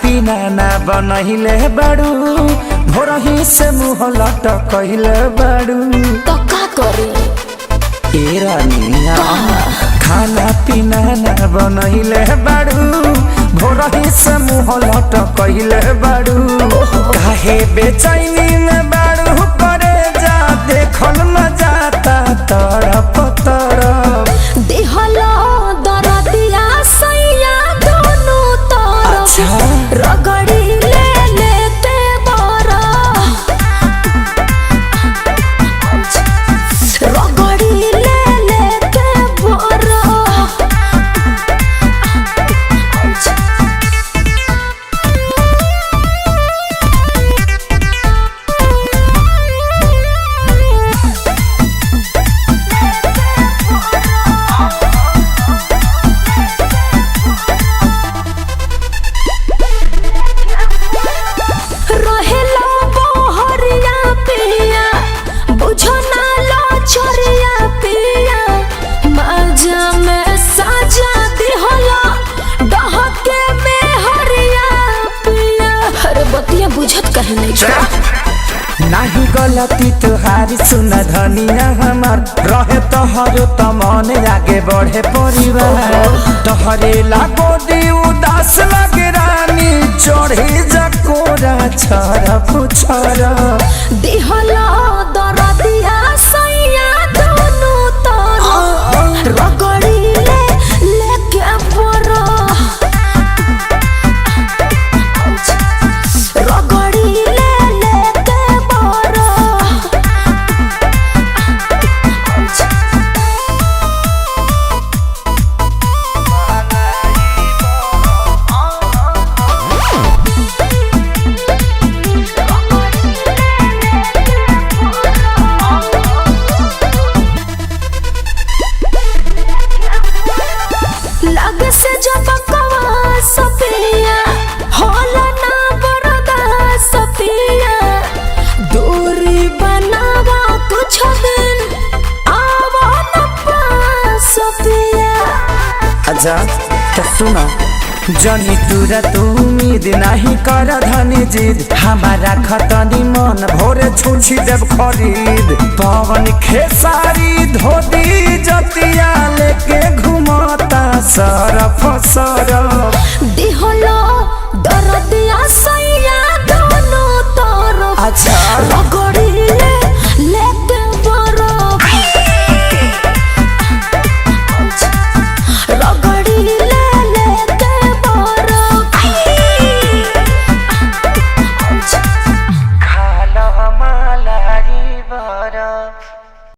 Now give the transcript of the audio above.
पीना ना बनहिले बाड़ू भोरही से मुँह लटकले बाड़ू तो का करे ए रानिया खाना पीना ना बनहिले बाड़ू भोरही से मुँह लटकले बाड़ू काहे बेचैनी में बाड़ू करे जा देखल न जाता तरफ तरफ देहलो दरदिया सैया दोनों तरफ रगड़ी ले लेते बरा रगड़ी ले लेते बरा बुझत कहे नाही गलती तुहारी सुन धनिया हमार रहे तोहरो त मन आगे बढ़े परिवार तोहरे लागो दी उदास लगे रानी चढ़े जकोरा छरा पुछरा दिहला दरदिया सैया दोनों तरफ रगड़ी ले लेके बरा रगड़ी ले लेके बरा लग से जब कवा सपिया होला ना बरदा सपिया दूरी बनावा कुछ दिन आवा न पास सपिया अच्छा तो सुना जनी तुरा तू उम्मीद नहीं कर धनी जिद हमारा खतनी मन भोरे छुछी देव खरीद पवन खेसारी धोती जतिया लेके घुमाता सरफ सर